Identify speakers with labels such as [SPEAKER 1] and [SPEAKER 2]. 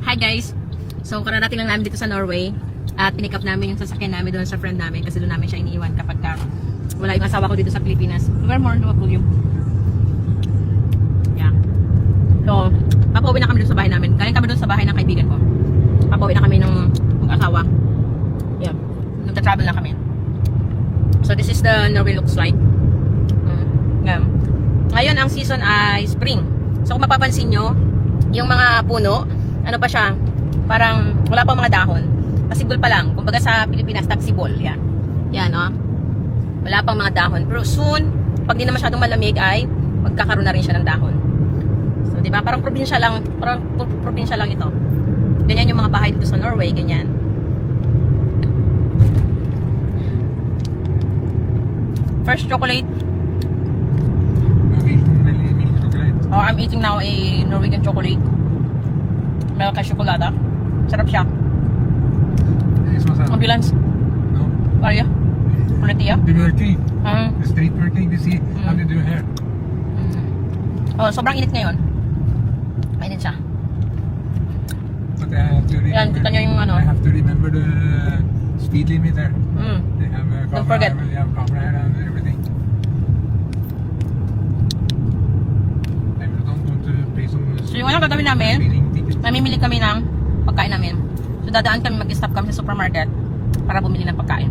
[SPEAKER 1] Hi guys! So kararating lang namin dito sa Norway at pinick up namin yung sasakyan namin doon sa friend namin kasi doon namin siya iniiwan kapag wala yung asawa ko dito sa Pilipinas. We were more to a volume. Yeah. So, papauwi na kami doon sa bahay namin. Galing kami doon sa bahay ng kaibigan ko. Papauwi na kami ng asawa. Yeah. Nagta-travel na kami. So this is the Norway looks like. Yeah. Ngayon ang season ay spring. So kung mapapansin nyo, yung mga puno, ano pa siya, parang wala pang mga dahon. Pasibol pa lang. Kumbaga sa Pilipinas, tagsibol. Yan. Yan, no? Wala pang mga dahon. Pero soon, pag di na masyadong malamig ay magkakaroon na rin siya ng dahon. So, di ba? Parang probinsya lang ito. Ganyan yung mga bahay dito sa Norway, ganyan. First chocolate. Oh, I'm eating now a Norwegian chocolate. Milk and chocolate. Sarap siya. Ambulance.
[SPEAKER 2] No.
[SPEAKER 1] Are you? Volunteer?
[SPEAKER 2] The working. The street working. You see how they do here.
[SPEAKER 1] Oh, sobrang init ngayon. Mainit siya.
[SPEAKER 2] But I have to remember.
[SPEAKER 1] Yan, kita nyo yung ano.
[SPEAKER 2] I have to remember the speed limit there. They have a
[SPEAKER 1] Don't
[SPEAKER 2] camera.
[SPEAKER 1] forget.
[SPEAKER 2] They have camera and everything. I don't want to pay some.
[SPEAKER 1] So yung ano gagawin namin,
[SPEAKER 2] speeding ticket.
[SPEAKER 1] namimili kami ng pagkain namin. So dadaan kami, mag-stop kami sa supermarket para bumili ng pagkain.